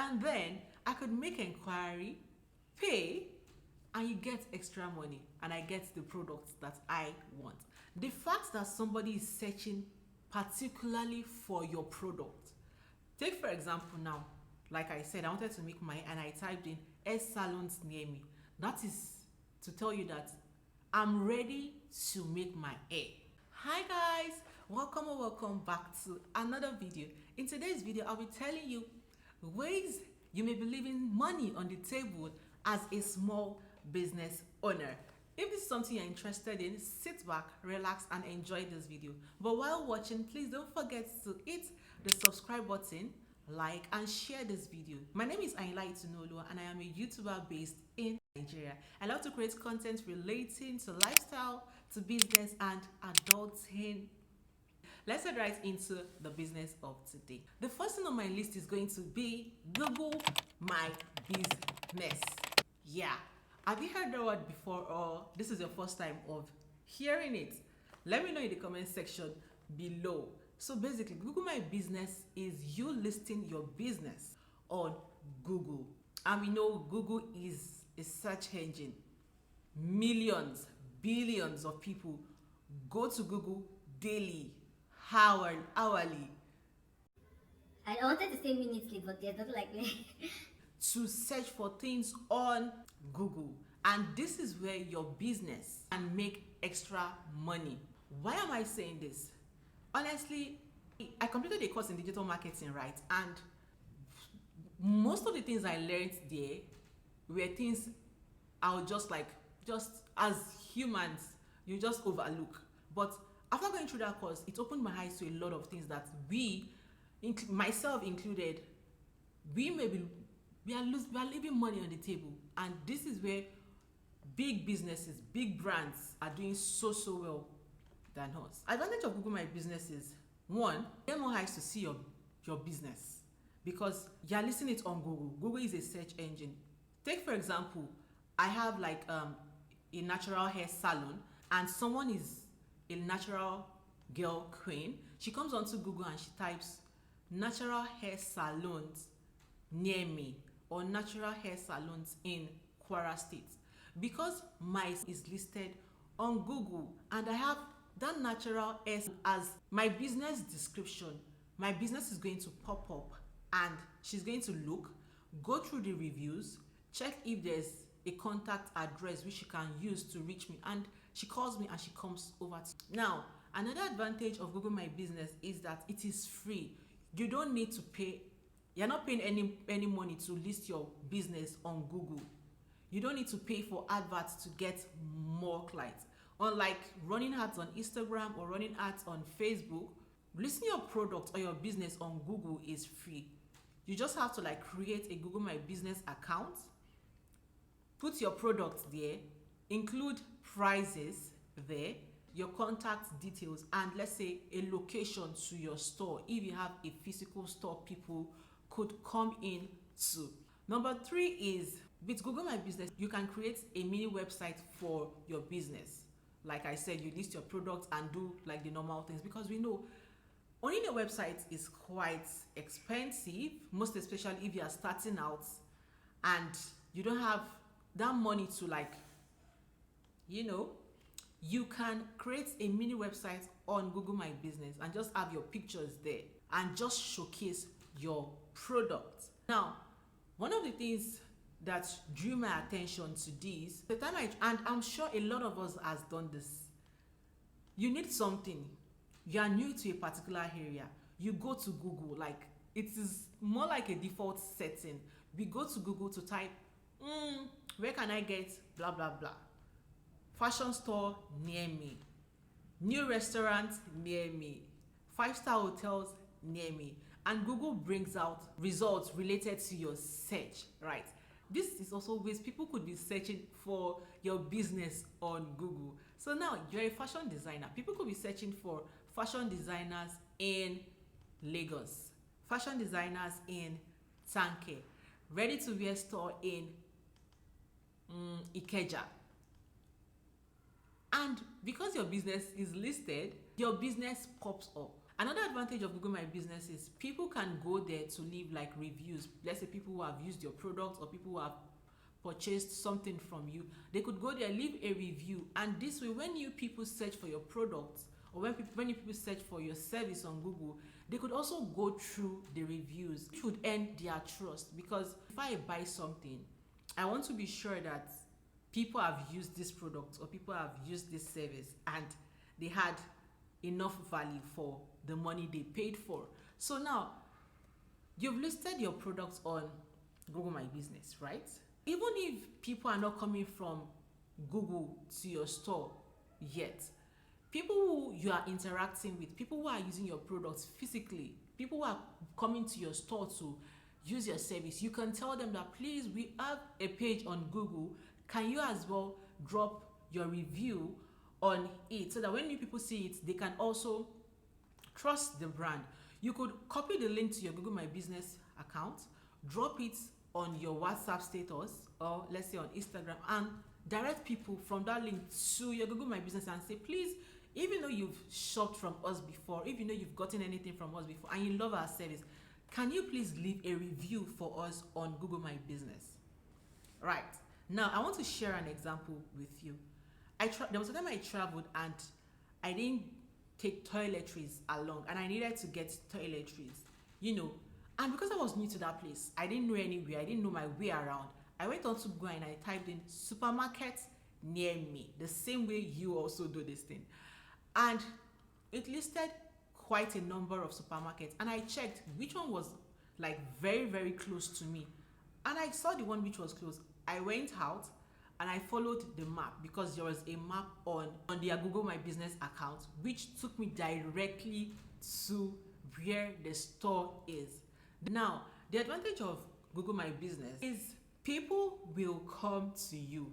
And then I could make inquiry, pay, and you get extra money, and I get the products that I want. The fact that somebody is searching particularly for your product. Take for example now, like I said, I wanted to make my, and I typed in hair salons near me. That is to tell you that I'm ready to make my hair. Hi guys, welcome or welcome back to another video. In today's video, I'll be telling you ways you may be leaving money on the table as a small business owner. If this is something you're interested in, sit back, relax, and enjoy this video. But while watching, please don't forget to hit the subscribe button, like, and share this video. My name is Ayinla Itunolu, and I am a YouTuber based in Nigeria. I love to create content relating to lifestyle, to business, and adulting. Let's head right into the business of today. The first thing on my list is going to be Google My Business. Yeah. Have you heard that word before, or this is your first time of hearing it? Let me know in the comment section below. So basically, Google My Business is you listing your business on Google. And we know Google is a search engine. Millions, billions of people go to Google daily, hourly. I wanted to say minutely, but they don't like me. To search for things on Google. And this is where your business can make extra money. Why am I saying this? Honestly, I completed a course in digital marketing, right? And most of the things I learned there were things I would just as humans, you just overlook. But after going through that course, it opened my eyes to a lot of things that myself included, we are leaving money on the table. And this is where big businesses, big brands are doing so well than us. Advantage of Google My Business is, one, get more eyes to see your business because you're listing it on Google. Google is a search engine. Take for example, I have like a natural hair salon, and someone is a natural girl queen. She comes onto Google and she types natural hair salons near me or natural hair salons in Kwara State. Because my is listed on Google and I have that natural hair as my business description, my business is going to pop up and she's going to look, go through the reviews, check if there's a contact address which she can use to reach me, and she calls me and she comes over to. Now, another advantage of Google My Business is that it is free. You don't need to pay. You're not paying any money to list your business on Google. You don't need to pay for adverts to get more clients. Unlike running ads on Instagram or running ads on Facebook, listing your product or your business on Google is free. You just have to create a Google My Business account, put your product there, include prices there, your contact details, and let's say a location to your store. If you have a physical store, people could come in to. Number 3 is, with Google My Business, you can create a mini website for your business. Like I said, you list your products and do the normal things, because we know owning a website is quite expensive, most especially if you are starting out and you don't have that money to you can create a mini website on Google My Business and just have your pictures there and just showcase your product. Now, one of the things that drew my attention to this, and I'm sure a lot of us has done this. You need something, you are new to a particular area, you go to Google, it is more like a default setting. We go to Google to type, where can I get blah blah blah, fashion store near me, new restaurant near me, 5-star hotels near me, and Google brings out results related to your search, right? This is also ways people could be searching for your business on Google. So now you're a fashion designer. People could be searching for fashion designers in Lagos, fashion designers in Tanke, ready-to-wear store in Ikeja. And because your business is listed, your business pops up. Another advantage of Google My Business is people can go there to leave like reviews. Let's say people who have used your product or people who have purchased something from you, they could go there, leave a review, and this way when you people search for your products or when you people search for your service on Google, they could also go through the reviews, which would earn their trust. Because if I buy something, I want to be sure that people have used this product or people have used this service and they had enough value for the money they paid for. So now you've listed your products on Google My Business, right? Even if people are not coming from Google to your store yet, people who you are interacting with, people who are using your products physically, people who are coming to your store to use your service, you can tell them that please, we have a page on Google. Can you as well drop your review on it so that when new people see it, they can also trust the brand? You could copy the link to your Google My Business account, drop it on your WhatsApp status or let's say on Instagram, and direct people from that link to your Google My Business and say, please, even though you've shopped from us before, if you know you've gotten anything from us before and you love our service, can you please leave a review for us on Google My Business? Right. Now, I want to share an example with you. There was a time I traveled and I didn't take toiletries along, and I needed to get toiletries, and because I was new to that place, I didn't know anywhere, I didn't know my way around. I went on to Google and I typed in supermarket near me, the same way you also do this thing. And it listed quite a number of supermarkets, and I checked which one was like very, very close to me. And I saw the one which was close. I went out and I followed the map because there was a map on their Google My Business account which took me directly to where the store is. Now, the advantage of Google My Business is people will come to you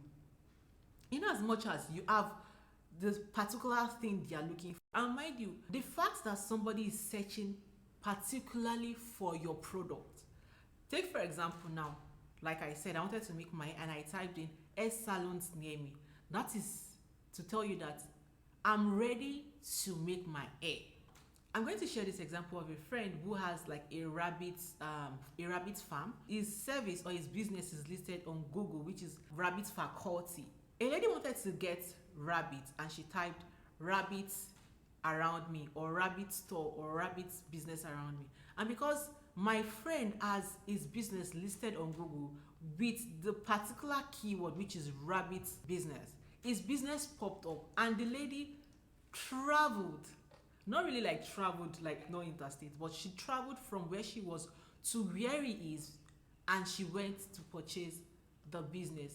in as much as you have this particular thing they are looking for. And mind you, the fact that somebody is searching particularly for your product. Take for example now, like I said, I wanted to make my hair and I typed in hair salons near me. That is to tell you that I'm ready to make my hair. I'm going to share this example of a friend who has like a rabbit farm. His service or his business is listed on Google, which is rabbit faculty. A lady wanted to get rabbits and she typed rabbits around me or rabbit store or rabbit business around me. And because my friend has his business listed on Google with the particular keyword, which is rabbit business, his business popped up and the lady traveled. Not really like traveled like no interstate, but she traveled from where she was to where he is, and she went to purchase the business.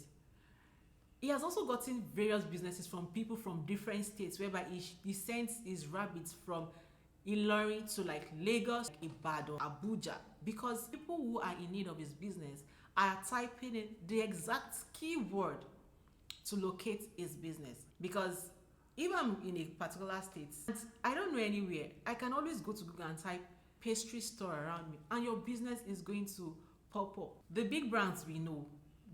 He has also gotten various businesses from people from different states, whereby he sends his rabbits from Ilorin to like Lagos, Ibadan, Abuja, because people who are in need of his business are typing in the exact keyword to locate his business. Because if I'm in a particular state and I don't know anywhere, I can always go to Google and type pastry store around me and your business is going to pop up. The big brands we know,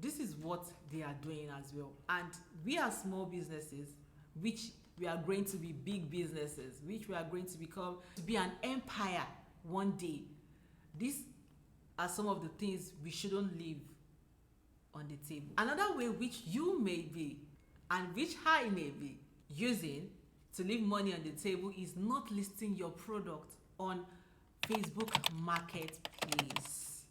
this is what they are doing as well. And we are small businesses, which we are going to be big businesses, which we are going to be an empire one day. These are some of the things we shouldn't leave on the table. Another way which you may be and which I may be using to leave money on the table is not listing your product on Facebook Marketplace.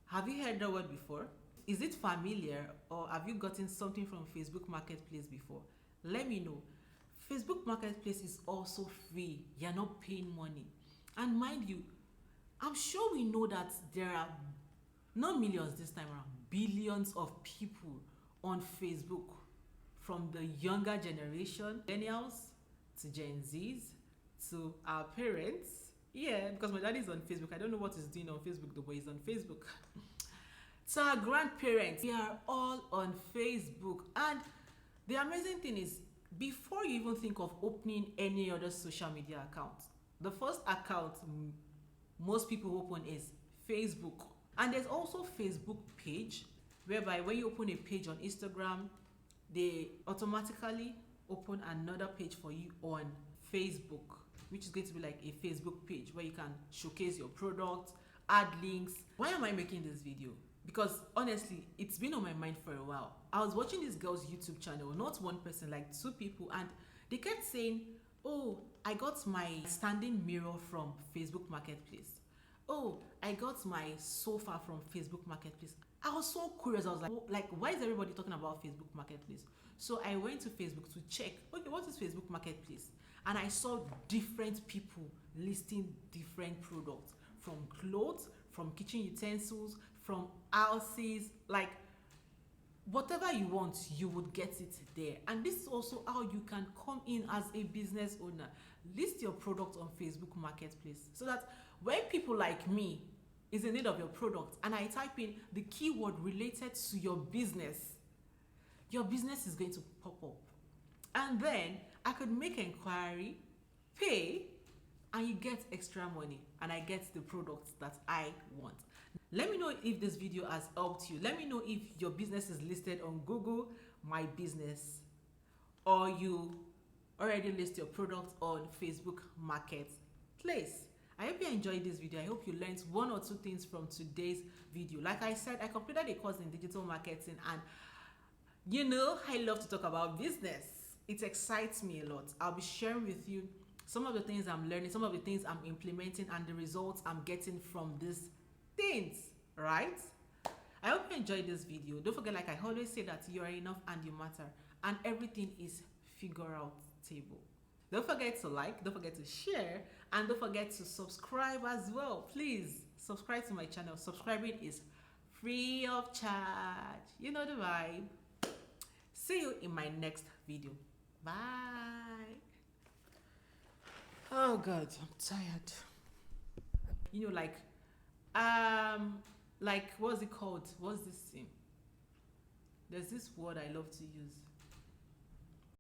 Have you heard the word before? Is it familiar, or have you gotten something from Facebook Marketplace before? Let me know. Facebook Marketplace is also free. You're not paying money. And mind you, I'm sure we know that there are not millions this time around, billions of people on Facebook, from the younger generation, millennials, to Gen Zs, to our parents. Yeah, because my dad is on Facebook. I don't know what he's doing on Facebook though, but he's on Facebook. So our grandparents, we are all on Facebook. And the amazing thing is, before you even think of opening any other social media account, the first account most people open is Facebook. And there's also Facebook page, whereby when you open a page on Instagram, they automatically open another page for you on Facebook. which is going to be like a Facebook page where you can showcase your product, add links. Why am I making this video? Because honestly, it's been on my mind for a while. I was watching this girl's YouTube channel, not one person, like two people, and they kept saying, oh, I got my standing mirror from Facebook Marketplace. Oh, I got my sofa from Facebook Marketplace. I was so curious. I was like, why is everybody talking about Facebook Marketplace? So I went to Facebook to check, okay, what is Facebook Marketplace? And I saw different people listing different products, from clothes, from kitchen utensils, from houses, like whatever you want, you would get it there. And this is also how you can come in as a business owner. List your product on Facebook Marketplace so that when people like me is in need of your product and I type in the keyword related to your business is going to pop up. And then I could make inquiry, pay, and you get extra money and I get the products that I want. Let me know if this video has helped you. Let me know if your business is listed on Google My Business or you already list your product on Facebook Marketplace. I hope you enjoyed this video. I hope you learned one or two things from today's video. Like I said, I completed a course in digital marketing, and you know, I love to talk about business. It excites me a lot. I'll be sharing with you some of the things I'm learning, some of the things I'm implementing, and the results I'm getting from these things, right? I hope you enjoyed this video. Don't forget, like I always say, that you are enough and you matter, and everything is figure out table. Don't forget to like, don't forget to share, and don't forget to subscribe as well. Please subscribe to my channel. Subscribing is free of charge. You know the vibe. See you in my next video. Bye. Oh God, I'm tired. You know, like what's it called? What's this thing? There's this word I love to use.